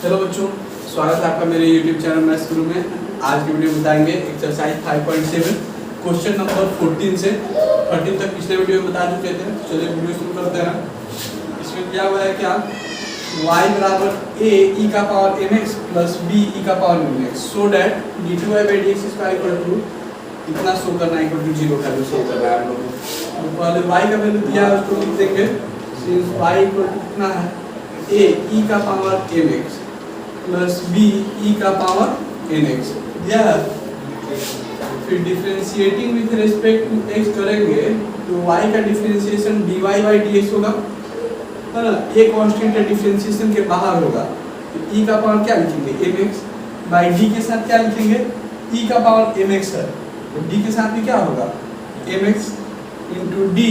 Hello बच्चों, स्वागत है आपका मेरे YouTube चैनल मैथ्स गुरु में। आज की वीडियो में बताएंगे एक्सरसाइज 5.7 क्वेश्चन नंबर 14 से 13 तक पिछले वीडियो में बता चुके थे। चलिए वीडियो शुरू करते हैं। इसमें क्या हुआ है क्या, y बराबर a e का power mx plus b e का power mx so that d2y/dx square equal to इतना शो करना इक्वल टू 0 का शो कर रहा है हम लोग। तो पहले y का वैल्यू दिया है उसको लिख देंगे। सिंस y इक्वल टू कितना है a e का power mx plus b e का पावर nx दिया है। फिर differentiating with respect to x करेंगे तो y का डिफरेंशिएशन dy/dx होगा, है ना। ये कांस्टेंट है, डिफरेंशिएशन के बाहर होगा तो e का पावर क्या लिखेंगे mx बाय d के साथ क्या लिखेंगे e का पावर mx है तो d के साथ भी क्या होगा mx into d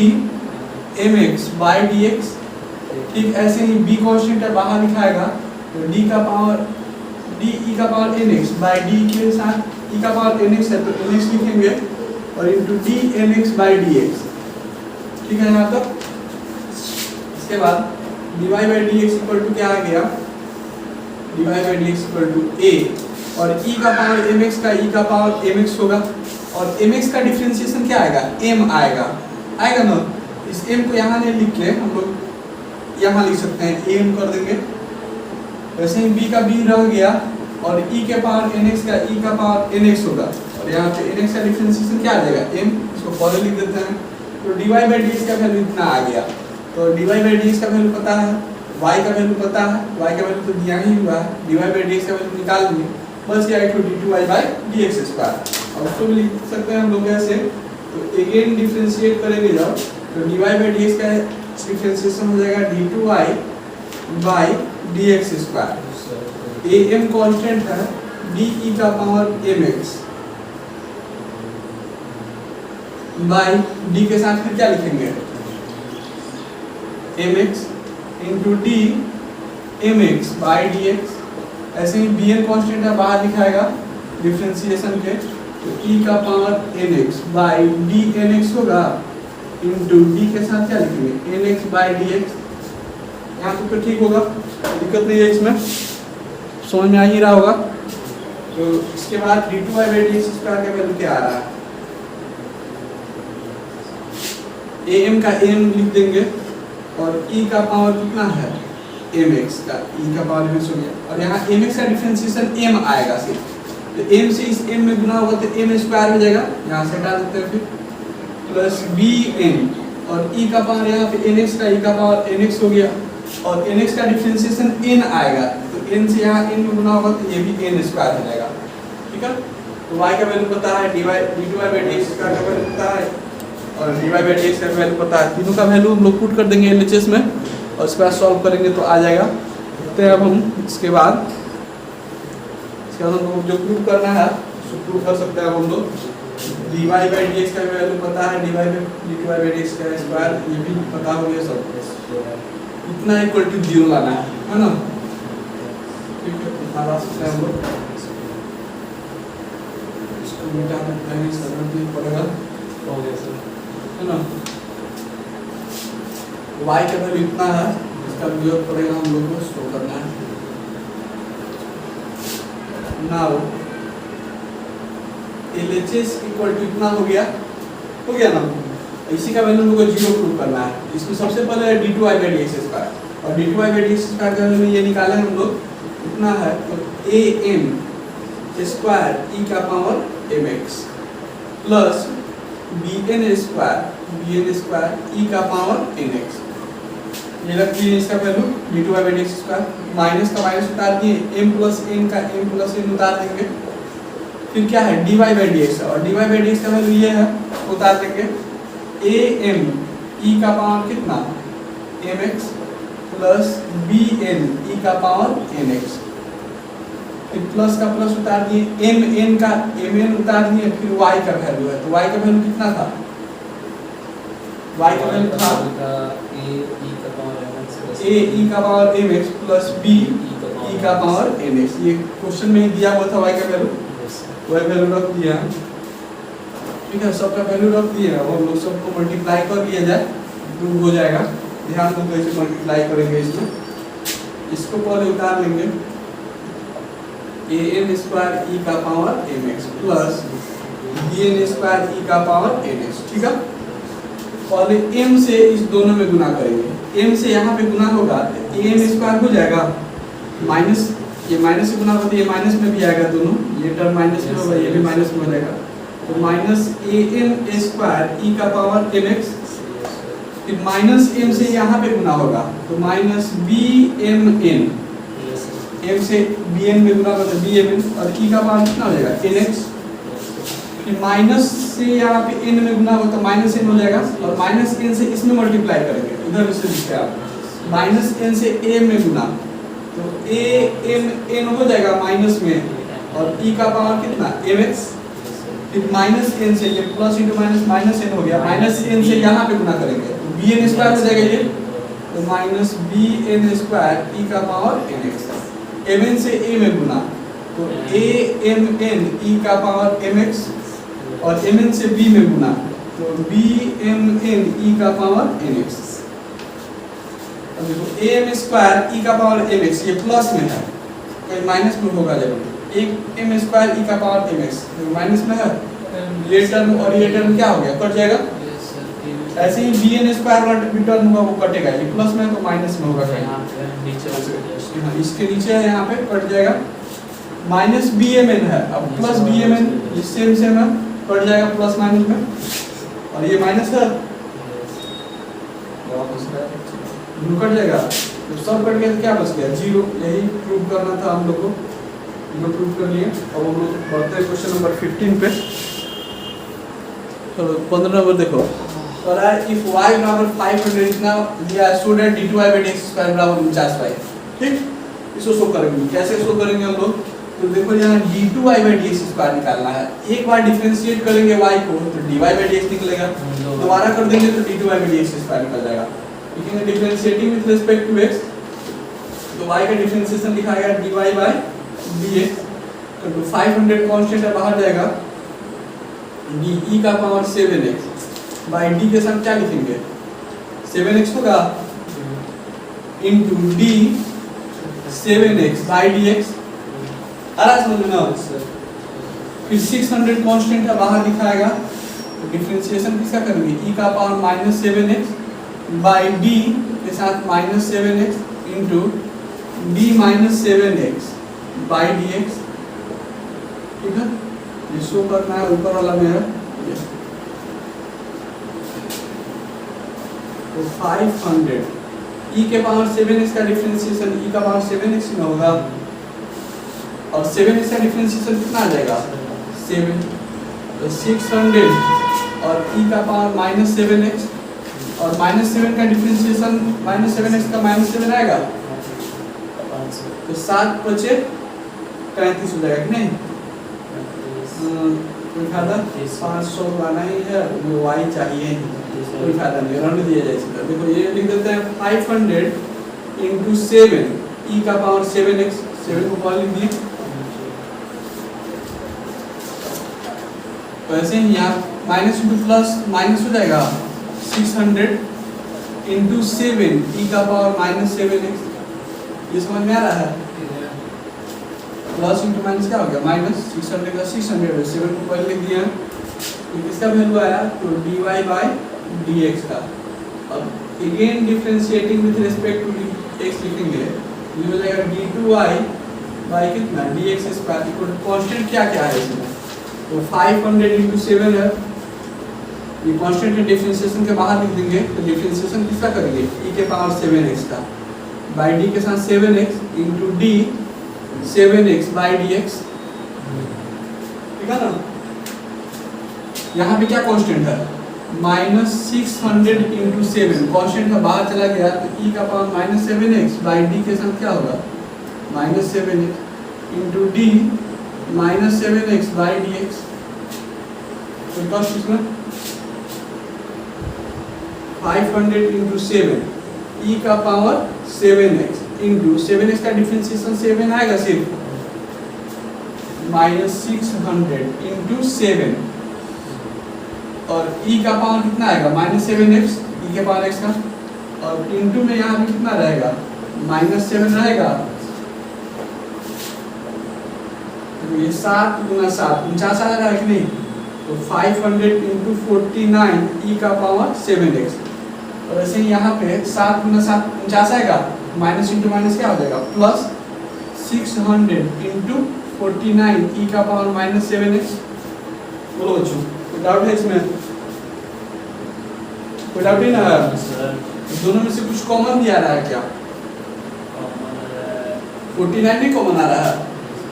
mx by dx। ठीक ऐसे ही b कांस्टेंट है, बाहर लिखाएगा तो d का पावर d e का पावर nx बाय d के साथ e का पावर nx है तो nx लिखेंगे और into d mx by dx। ठीक है यहाँ तक। इसके बाद dy by dx equal to क्या आ गया, dy by dx equal to a और e का पावर mx का e का पावर mx होगा और mx का डिफरेंशिएशन क्या आएगा m आएगा ना। इस m को यहाँ नहीं लिख के हम लोग यहाँ लिख सकते हैं, m कर देंगे। वैसे ही b का b रह गया और e के पावर nx का e का पावर nx होगा और यहाँ पे nx का डिफरेंशिएशन क्या आ जाएगा m, इसको पहले लिख देते हैं। तो dy बाय dx का वैल्यू इतना आ गया। तो dy बाय dx का वैल्यू पता है, y का वैल्यू पता है, y का वैल्यू तो दिया ही हुआ है, dy बाय dx का वैल्यू निकाल देंगे, बस ये आई टू d2y बाय dx स्क्वायर। और उसको भी लिख सकते हैं हम लोग ऐसे। तो अगेन डिफरेंशिएट करेंगे जब तो dy बाय dx का डिफरेंशिएशन हो जाएगा d2y by dx square. am constant है, d e का पावर mx बाय d के साथ फिर क्या लिखेंगे mx into d mx by dx। ऐसे ही bn कांस्टेंट है, बाहर लिखाएगा डिफरेंशिएशन के तो e का power nx by d nx होगा into d के साथ क्या लिखेंगे nx बाय dx। यहाँ तक तो ठीक होगा, दिक्कत नहीं है, इसमें समझ में आ ही रहा होगा। तो इसके बाद d2y बाय dx स्क्वायर का वैल्यू क्या आ रहा है, am का am लिख देंगे और e का पावर कितना है mx का e का पावर mx हो गया और यहाँ mx का डिफरेंशिएशन m आएगा सिर्फ। तो m से इस m में गुना होगा तो m स्क्वायर हो जाएगा, यहाँ से हटा देते हैं फिर प्लस bn और e का पावर यहाँ पे nx का e का पावर nx हो गया और nx का डिफरेंशिएशन n आएगा तो n से यहाँ n में गुना होगा तो ये भी n स्क्वायर हो जाएगा। ठीक है। तो y का वैल्यू पता है, d2y बाय dx का वैल्यू पता है और dy बाय dx का वैल्यू पता है। तीनों का वैल्यू हम लोग पुट कर देंगे LHS में और इसके बाद सॉल्व करेंगे तो आ जाएगा। तो अब हम इसके बाद हम लोग जो प्रूव करना है उसको प्रूव कर सकते हैं हम लोग। dy बाय dx का वैल्यू पता है, d2y बाय dx का स्क्वायर ये भी पता हो गया सब। इतना इक्वल टू 0 लाना है ना। ठीक है, हमारा सकते हैं हम लोग इसको मिटा देते हैं, सरल नहीं पड़ेगा हो गया सर, है ना। y का वैल्यू इतना है, इसका प्रयोग पड़ेगा हम लोग को स्टोर करना है। नाउ LHS इक्वल टू इतना हो गया ना। इसी का वैल्यू हम लोग को 0 प्रूव करना है। इसमें सबसे पहले d2y बाय dx स्क्वायर और d2y बाय dx स्क्वायर का वैल्यू ये निकाले हम लोग कितना है तो am स्क्वायर e का power mx plus bn square e का पावर nx। ये रख दिए इसका value d2y by dx square, minus का माइनस उतार दिए, m प्लस n का m प्लस n उतार देंगे। फिर क्या है dy बाय dx और dy बाय dx का वैल्यू ये है, उतार देंगे am e का पावर कितना mx प्लस bn e का पावर nx। फिर प्लस का प्लस उतार दिए, mn का mn उतार दिए, फिर y का वैल्यू है तो y का वैल्यू कितना था, y का वैल्यू था a e का power mx plus b e का पावर nx। ये क्वेश्चन में ही दिया हुआ था y का वैल्यू, वही वैल्यू रख दिया। ठीक है, सबका वैल्यू रख दिए और हम लोग सबको मल्टीप्लाई कर लिया जाए प्रूव हो जाएगा। ध्यान दो कैसे मल्टीप्लाई करेंगे इसमें। इसको पहले उतार लेंगे ए एन स्क्वायर ई का power M X plus B N square ई का पावर एन एक्स। ठीक है, और m से इस दोनों में गुना करेंगे, m से यहाँ पे गुना होगा तो ए एम स्क्वायर हो जाएगा माइनस, ये माइनस से गुना होता है ये माइनस में भी आएगा, दोनों ये टर्म माइनस में होगा ये भी माइनस में हो जाएगा, तो माइनस ए एन स्क्वायर ई का पावर एम एक्स, फिर माइनस m से यहाँ पे गुना होगा तो minus b m n, m से बी एन में गुना होगा तो बी एम एन, और e का पावर कितना हो जाएगा एन एक्स, फिर माइनस से यहाँ पे n में गुना होगा तो माइनस n हो जाएगा, और माइनस n से इसमें मल्टीप्लाई करेंगे, उधर से लिखते हैं आप माइनस n से a में गुना तो a m n हो जाएगा माइनस में, और e का पावर कितना एम एक्स, फिर माइनस n से ये plus into minus minus n हो गया, माइनस n से यहाँ पे गुना करेंगे तो बी एन स्क्वायर हो जाएगा ये, तो माइनस बी एन स्क्वायर ई का power n x, m n से a में गुना तो a m n e का पावर एम एक्स, और एम एन से b में गुना तो b m n e का पावर एन एक्स। अब देखो a m स्क्वायर e का पावर एम एक्स ये प्लस में है, कोई माइनस में होगा जरूर, एक m स्क्वायर e का पावर एम एक्स माइनस में है, ये टर्म और ये टर्म क्या हो गया कट जाएगा, ऐसे ही बी एन स्क्वायर वाला टर्म होगा वो कटेगा, ये प्लस में है तो माइनस में होगा कहीं, हाँ इसके नीचे है यहाँ पे कट जाएगा, माइनस बी एम एन है, अब प्लस बी एम एन ये सेम सेम है कट जाएगा प्लस माइनस में, और ये माइनस है कट जाएगा, तो सब कट गया तो क्या बच गया जीरो, यही प्रूव करना था हम लोग को, हम प्रूव कर लिए। अब हम लोग बढ़ते हैं क्वेश्चन नंबर 15 पे, चलो 15 नंबर देखो, if y बराबर 500 इतना दिया है, so that d2y by dx square बराबर 49y, ठीक, इसको शो करेंगे, कैसे शो करेंगे हम लोग, तो देखो यहाँ d2y by dx स्क्वायर निकालना है, एक बार डिफरेंशिएट करेंगे y को तो dy by dx निकलेगा, दोबारा कर देंगे तो d2y by dx स्क्वायर निकल जाएगा, लिखेंगे differentiating with respect to x, तो y का डिफरेंशिएशन लिखा गया dy by dx, तो 500 कांस्टेंट है बाहर जाएगा, d का पावर 7x बाई d के साथ क्या लिखेंगे 7x होगा into d 7x by dx, आ रहा समझ में ना, फिर 600 कांस्टेंट है बाहर दिखाएगा, तो डिफरेंशिएशन किसका करेंगे e का power minus 7x by d के साथ minus 7x into d minus 7x by dx, ठीक है, ये शो करना है ऊपर वाला में है, तो 500 e के पावर 7x का डिफरेंशिएशन e का पावर 7x में होगा, और 7x का डिफरेंशिएशन कितना आ जाएगा 7, तो 600 और e का पावर माइनस 7x, और माइनस 7 का डिफरेंशिएशन माइनस 7x का माइनस 7 आएगा, तो 7 बचे 35 हो जाएगा कि नहीं, कोई फायदा 500 लाना ही है, वो y चाहिए, कोई फायदा नहीं, राउंड दिया जाए इसका, देखो ये लिख देते हैं 500 इंटू 7 e का पावर 7x, 7 को पहले लिख दिए, तो ऐसे ही यहाँ माइनस इंटू प्लस माइनस हो जाएगा 600 इंटू 7 e का पावर माइनस 7x, ये समझ में आ रहा है, प्लस इंटू माइनस क्या हो गया माइनस, 600 का 600 7 को पहले लिख दिया, तो किसका वैल्यू आया तो dy बाय dx का, अब again differentiating with respect to x लिखेंगे, ये हो जाएगा d2y बाय कितना dx square equal to constant क्या क्या है इसमें, तो 500 इंटू 7 है, ये कांस्टेंट के डिफरेंशिएशन के बाहर लिख देंगे, तो डिफरेंशिएशन किसका करेंगे e के पावर 7x का बाय d के साथ 7x into d 7x by dx, ठीक है ना, यहाँ पे क्या कांस्टेंट है माइनस 600 इंटू 7, कांस्टेंट का बाहर चला गया तो e का power minus 7x by d के साथ क्या होगा minus 7x into d minus 7x by dx, तो कॉस्ट इसमें 500 इंटू 7 e का पावर 7x इंटू 7x का डिफरेंशिएशन 7 आएगा सिर्फ, माइनस 600 इंटू 7, और e का पावर कितना आएगा माइनस 7x e के पावर x का, और इंटू में यहाँ पे कितना रहेगा माइनस 7 रहेगा, तो ये 7 गुना 7 49 आ रहा है कि नहीं, तो 500 इंटू 49 ई का पावर 7x। और ऐसे ही यहाँ पे 7 गुना 7 49 आएगा, माइनस इंटू माइनस क्या हो जाएगा प्लस 600 इंटू 49 ई का पावर माइनस 7x। बोलो बच्चों कोई डाउट है इसमें? कोई डाउट नहीं ना? दोनों में से कुछ कॉमन भी आ रहा है क्या? 49 नहीं कॉमन आ रहा है,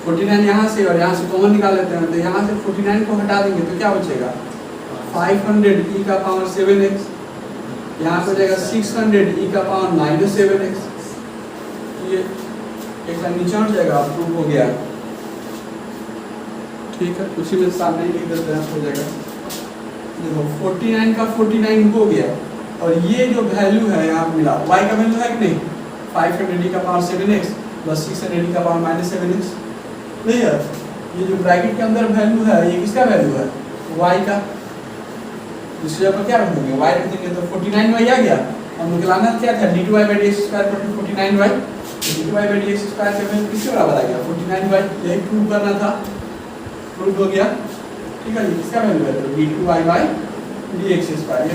49 यहाँ से और यहाँ से कॉमन निकाल लेते हैं, तो यहाँ से 49 को हटा देंगे तो क्या बचेगा 500 ई का पावर 7x, यहाँ पे हो जाएगा 600 ई का पावर माइनस 7x। ये एक लाइन नीचे हट जाएगा, प्रूव हो गया। ठीक है, उसी में सामने ही लिख देते हैं, हो जाएगा। देखो 49 का 49 हो गया, और ये जो वैल्यू है यहाँ मिला y का वैल्यू है कि नहीं, 500 ई का पावर 7x प्लस 600 ई का पावर माइनस 7x नहीं है। ये जो ब्रैकेट के अंदर वैल्यू है ये किसका वैल्यू है, y का। इसके जगह पर क्या रख देंगे y रख देंगे, तो 49y आ गया। और निकालना क्या था d2y/dx² 49y, d2y/dx² का वैल्यू किसके बराबर आ गया 49y। यही प्रूव करना था, प्रूव हो गया। ठीक है, इसका वैल्यू है तो d2y/dx², ये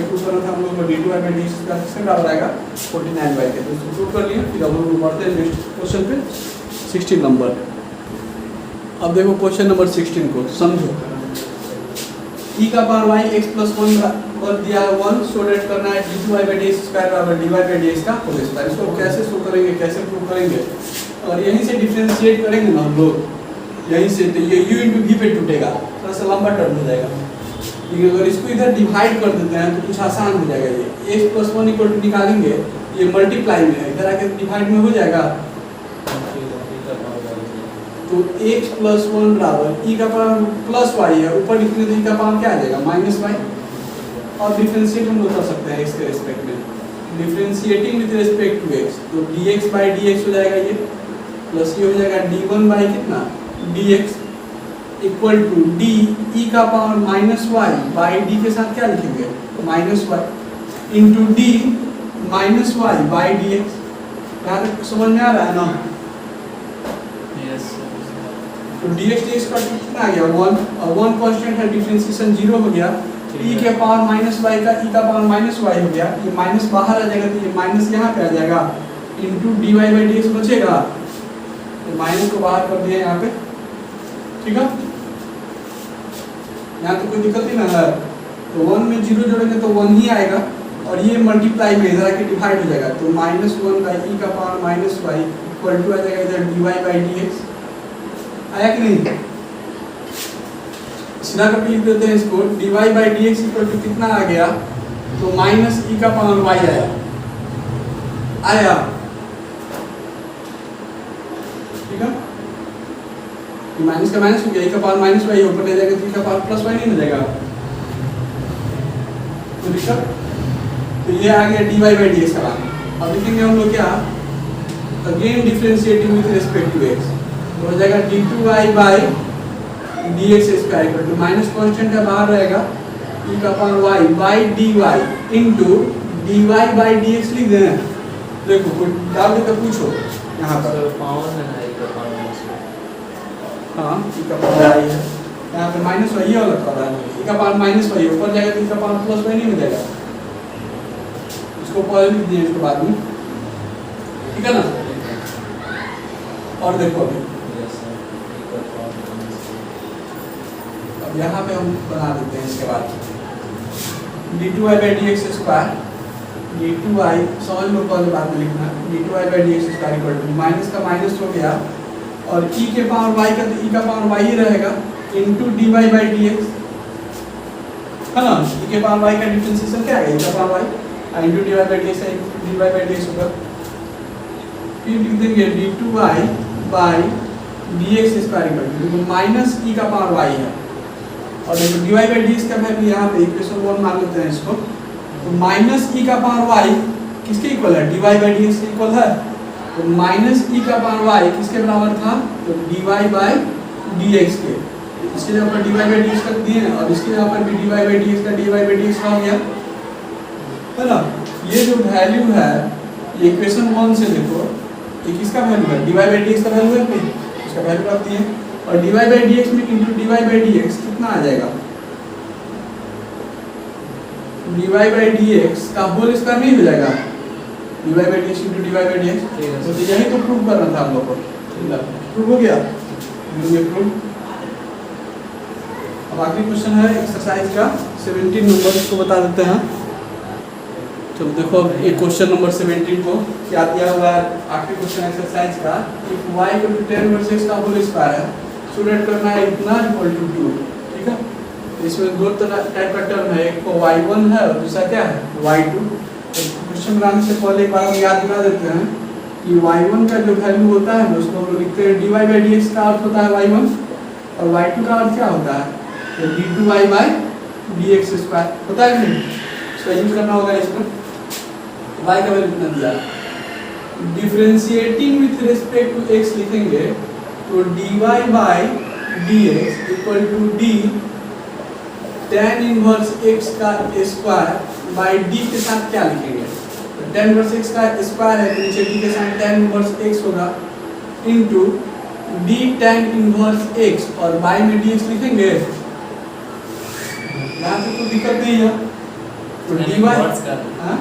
प्रूव करना था हम लोग को, d2y/dx² किसके बराबर आएगा 49y के। तो इसको प्रूव कर लिया। फिर अब हम लोग बढ़ते हैं नेक्स्ट क्वेश्चन पे, 16 नंबर। अब देखो क्वेश्चन नंबर 16 को समझो। e का पावर y x + 1 और दिया 1 शो डेट करना है d2y/dx² बराबर dy/dx का होल स्क्वायर। इसको कैसे शो करेंगे, कैसे प्रूव करेंगे, और यहीं से डिफरेंशिएट करेंगे ना हम लोग, यहीं से। तो ये u × v पे टूटेगा, थोड़ा सा लंबा टर्म हो जाएगा। लेकिन अगर इसको इधर डिवाइड कर देते हैं तो कुछ आसान हो जाएगा। ये x + 1 = निकालेंगे, ये मल्टीप्लाई में है, इधर आके डिवाइड में हो जाएगा। तो x + 1 बराबर e का पावर प्लस y है, ऊपर लिखने तो e का पावर क्या आ जाएगा -y। और डिफरेंशिएट हम लोग कर सकते हैं x के रिस्पेक्ट में, differentiating with respect to x, तो dx/dx हो जाएगा ये, प्लस ये हो जाएगा d1 कितना dx equal to d e का पावर -y बाई d के साथ क्या लिखेंगे -y into d -y by dx। यहाँ तक समझ में आ रहा है ना? तो dx का कितना आ गया 1, और 1 कांस्टेंट है, डिफरेंशिएशन 0 हो गया। e के पावर -y का e का पावर -y हो गया, ये माइनस बाहर आ जाएगा, तो ये माइनस यहाँ पे आ जाएगा, इंटू dy/dx बचेगा, तो माइनस को बाहर कर दिया यहाँ पे। ठीक है, यहाँ तो कोई दिक्कत ही ना है। तो 1 में 0 जोड़ेंगे तो 1 ही आएगा, और ये मल्टीप्लाई में इधर आके डिवाइड हो जाएगा, तो -1/e का पावर -y इक्वल टू आ जाएगा इधर dy/dx। आया कि नहीं? सीधा करके लिख देते हैं इसको, dy/dx इक्वल टू कितना आ गया, तो -e का पावर y आया। आया, ठीक है, माइनस का माइनस हो गया, e का पावर -y ऊपर ले जाएगा तो e का पावर +y नहीं हो जाएगा, तो दिक्कत। तो ये आ गया dy/dx का मान। अब लिखेंगे हम लोग क्या, again differentiating with respect to x, हो जाएगा d2y/dx² equal to minus constant है बाहर रहेगा, e का power y by dy into dy/dx लिख दें। देखो कोई डाउट है तो पूछो यहाँ पर। हाँ, e का पावर y है, यहाँ पे -y ये वाला कर रहा है, e का पावर -y ऊपर जाएगा तो e का पावर +y नहीं हो जाएगा। इसको पहले लिख दिए, इसके बाद में, ठीक है ना। और देखो अभी अब यहाँ पे हम बना देते हैं इसके बाद d2y/dx², d2y समझ लो, पहले बाद में लिखना, d2y/dx² इक्वल टू माइनस का माइनस हो गया, और e के पावर y का तो e का पावर y ही रहेगा, इंटू dy/dx है ना। e के पावर y का डिफरेंशिएशन क्या है, e का पावर y इंटू dy/dx है, dy/dx होगा। फिर लिख देंगे d2y/dx² equal to minus e का पावर y है, और देखो dy/dx का वैल्यू यहाँ पे इक्वेशन 1 मान लेते हैं इसको, तो माइनस e का पावर y किसके इक्वल है, dy/dx के इक्वल है। तो माइनस e का पावर y किसके बराबर था, तो dy/dx के। इसके जगह पर dy/dx कर दिए, और इसके जगह पर भी dy/dx का dy/dx हो गया, है ना। ये जो वैल्यू है, ये इक्वेशन 1 से देखो, ये किसका वैल्यू है, dy/dx का वैल्यू है, इसका वैल्यू रख दिए। और dy बाई डी एक्स में into dy by D x कितना आ जाएगा, dy बाई डी एक्स का होल स्क्वायर नहीं हो जाएगा, dy by D x into dy by D x. तो यही तो प्रूव करना था हम लोग को, प्रूव हो गया, ये प्रूव। अब आखिरी क्वेश्चन है एक्सरसाइज का 17 नंबर, इसको बता देते हैं। तो देखो अब ये क्वेश्चन नंबर 17 को क्या दिया हुआ है, आखिरी क्वेश्चन एक्सरसाइज का, if y equal to 10 versus x का होल स्क्वायर है, स्टूडेंट करना है इतना इक्वल टू 2, ठीक है। इसमें दो तरह टाइप का टर्म है, एक को y1 है और दूसरा क्या है y2। तो क्वेश्चन बनाने से पहले एक बार हम याद दिला देते हैं कि y1 का जो वैल्यू होता है उसको हम लोग लिखते हैं dy बाई dx का अर्थ होता है y1, और y2 का अर्थ क्या होता है तो d2y बाई dx स्क्वायर होता है कि नहीं। इसका यूज करना होगा इसमें। y का वैल्यू कितना दिया, differentiating with respect to x लिखेंगे तो dy by dx equal to d tan inverse x का स्क्वायर बाई d के साथ क्या लिखेंगे, तो tan इनवर्स x का स्क्वायर है तो नीचे d के साथ tan इनवर्स x होगा into d tan inverse x और बाई में dx लिखेंगे। यहाँ पे कोई दिक्कत नहीं है, तो dy हां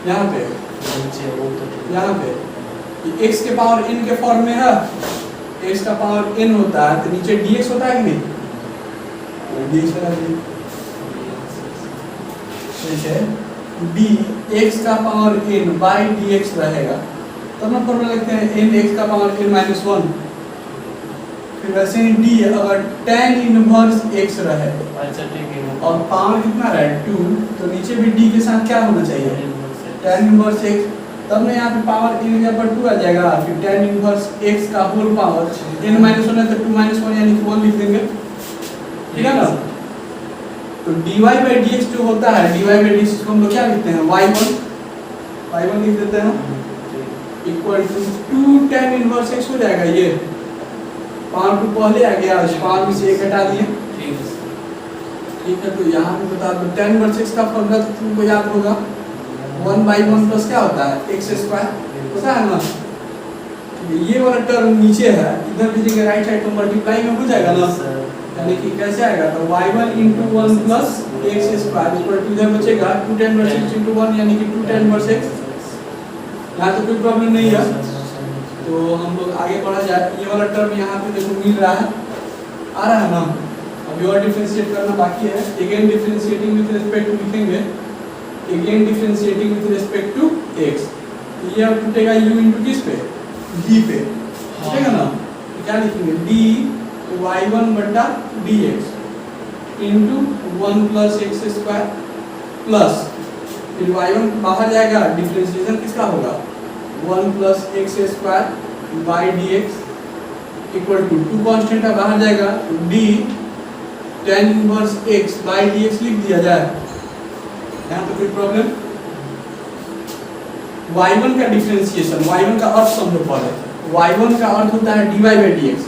यहाँ पे कि x के पावर n के फॉर्म में है, x का पावर n होता है तो नीचे dx होता है कि नहीं, तो dx लगा दीजिए, ठीक है। d x का पावर n बाई dx रहेगा, तब ना फॉर्मूला लिखते हैं n x का पावर n माइनस 1। फिर वैसे ही d अगर tan इनवर्स x रहे, अच्छा ठीक है, और पावर कितना रहे 2, तो नीचे भी d के साथ क्या होना चाहिए tan इनवर्स x, तब ना यहाँ पे पावर n के ऊपर 2 आ जाएगा, फिर tan इनवर्स x का होल पावर n माइनस 1 है तो 2 माइनस 1 यानी कि 1 लिख देंगे, ठीक है ना। तो dy बाई dx जो होता है, dy बाई dx को हम लोग क्या लिखते हैं y1 लिख देते हैं equal to 2 tan inverse x हो जाएगा, ये पावर 2 पहले आ गया, पावर में से 1 हटा दिए, ठीक है। तो यहाँ पे बता दो tan इनवर्स x का फॉर्मूला तो तुमको याद होगा 1 बाई 1 प्लस क्या होता है x स्क्वायर होता है ना। ये वाला टर्म नीचे है, इधर भेजेंगे राइट साइड तो मल्टीप्लाई में हो जाएगा ना, यानी कि कैसे आएगा तो y1 into 1 plus x square equal to इधर बचेगा 2 tan इनवर्स x into 1 यानी कि 2 tan इनवर्स x। यहाँ तो कोई प्रॉब्लम नहीं है, तो हम लोग आगे बढ़ा जाए। ये वाला टर्म यहाँ पे देखो मिल रहा है, आ रहा है ना, अभी और डिफरेंशिएट करना बाकी है। Again differentiating with respect to लिखेंगे, again differentiating with respect to x, ये अब टूटेगा u into किस पे v पे, ठीक है ना। तो क्या लिखेंगे d y1 बटा dx into 1 plus x square plus फिर y1 बाहर जाएगा, डिफरेंशिएशन किसका होगा 1 plus x square by dx equal to 2 constant है बाहर जाएगा तो d tan inverse x by dx लिख दिया जाए। यहाँ तो कोई प्रॉब्लम, y1 का डिफरेंशिएशन, y1 का अर्थ समझो पहले, y1 का अर्थ होता है dy बाई dx,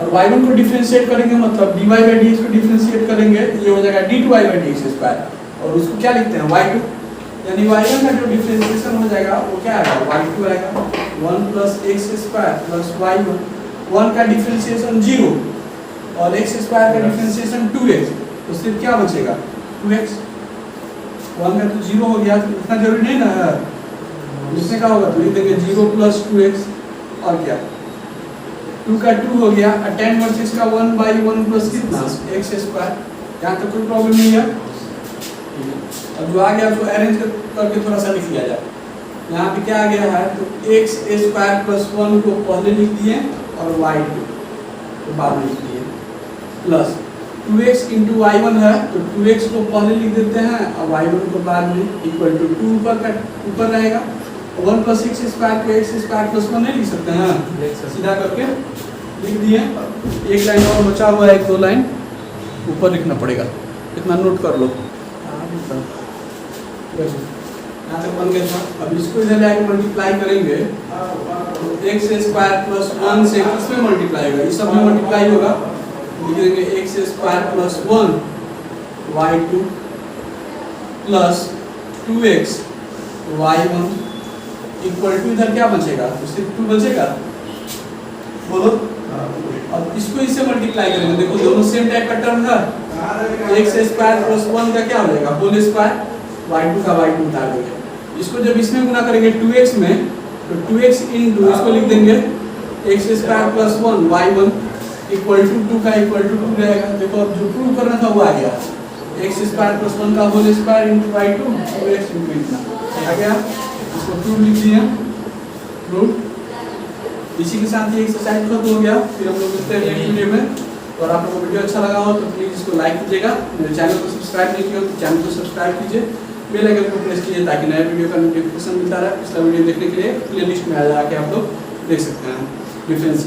और y1 को डिफरेंशिएट करेंगे मतलब dy बाई dx को डिफरेंशिएट करेंगे ये हो जाएगा d2y बाई dx स्क्वायर, और उसको क्या लिखते हैं y2, यानी y1 का जो डिफरेंशिएशन हो जाएगा वो क्या आएगा y2 आएगा 1 plus x square plus y1, 1 का डिफरेंशिएशन 0 और x स्क्वायर का डिफरेंशिएशन 2x, तो सिर्फ क्या बचेगा 2x। 1 का तो 0 हो गया, तो इतना जरूरी नहीं ना यार, इसमें क्या होगा तो लिख देंगे 0 प्लस 2x, और क्या 2 का 2 हो गया, और tan इनवर्स x का 1 बाई 1 प्लस कितना x स्क्वायर। यहाँ तो कोई प्रॉब्लम नहीं है। अब जो आ गया उसको अरेंज करके थोड़ा सा लिख लिया जाए। यहाँ पे क्या आ गया है तो x स्क्वायर प्लस 1 को पहले लिख दिए और y2 को बाद में लिख दिए, प्लस 2x इंटू y1 है तो 2x को पहले लिख देते हैं और y1 को बाद में, इक्वल टू 2 ऊपर रहेगा, 1 प्लस x स्क्वायर को x स्क्वायर प्लस 1 नहीं लिख सकते हैं, सीधा करके लिख दिए। एक लाइन और बचा हुआ है, 1-2 लाइन ऊपर लिखना पड़ेगा, इतना नोट कर लो। यहाँ तक बन गया था। अब इसको इधर लाके मल्टीप्लाई करेंगे तो x स्क्वायर प्लस 1 से किसमें मल्टीप्लाई होगा, इस सब में मल्टीप्लाई होगा, लिख देंगे x square plus 1 y2 plus 2x y1 equal to इधर क्या बचेगा तो सिर्फ 2 बचेगा, बोलो अब इसको इससे मल्टीप्लाई करेंगे, देखो दोनों सेम टाइप का टर्म था, एक्स स्क्वायर प्लस 1 का क्या हो जाएगा होल स्क्वायर, y2 का y2 उतार देंगे। इसको जब इसमें गुना करेंगे 2x में, तो 2x इंटू इसको लिख देंगे x square plus 1 y1 equal to 2 का इक्वल टू 2 रहेगा। देखो अब जो प्रूव करना था वो आ गया, एक्स स्क्वायर प्लस 1 का whole square into y2 2x into इतना आ गया। इसको प्रूव लिख दिया, प्रूव। इसी के साथ ये एक्सरसाइज खत्म हो गया। फिर हम लोग मिलते हैं नेक्स्ट वीडियो में। और आप लोगों को वीडियो अच्छा लगा हो तो प्लीज़ इसको लाइक कीजिएगा, मेरे चैनल को सब्सक्राइब नहीं किया हो तो चैनल को सब्सक्राइब कीजिए, बेल आइकन को प्रेस कीजिए ताकि नए वीडियो का नोटिफिकेशन मिलता रहे। पिछला वीडियो देखने के लिए प्लेलिस्ट में आ जाके आप लोग देख सकते हैं डिफरेंशिएट।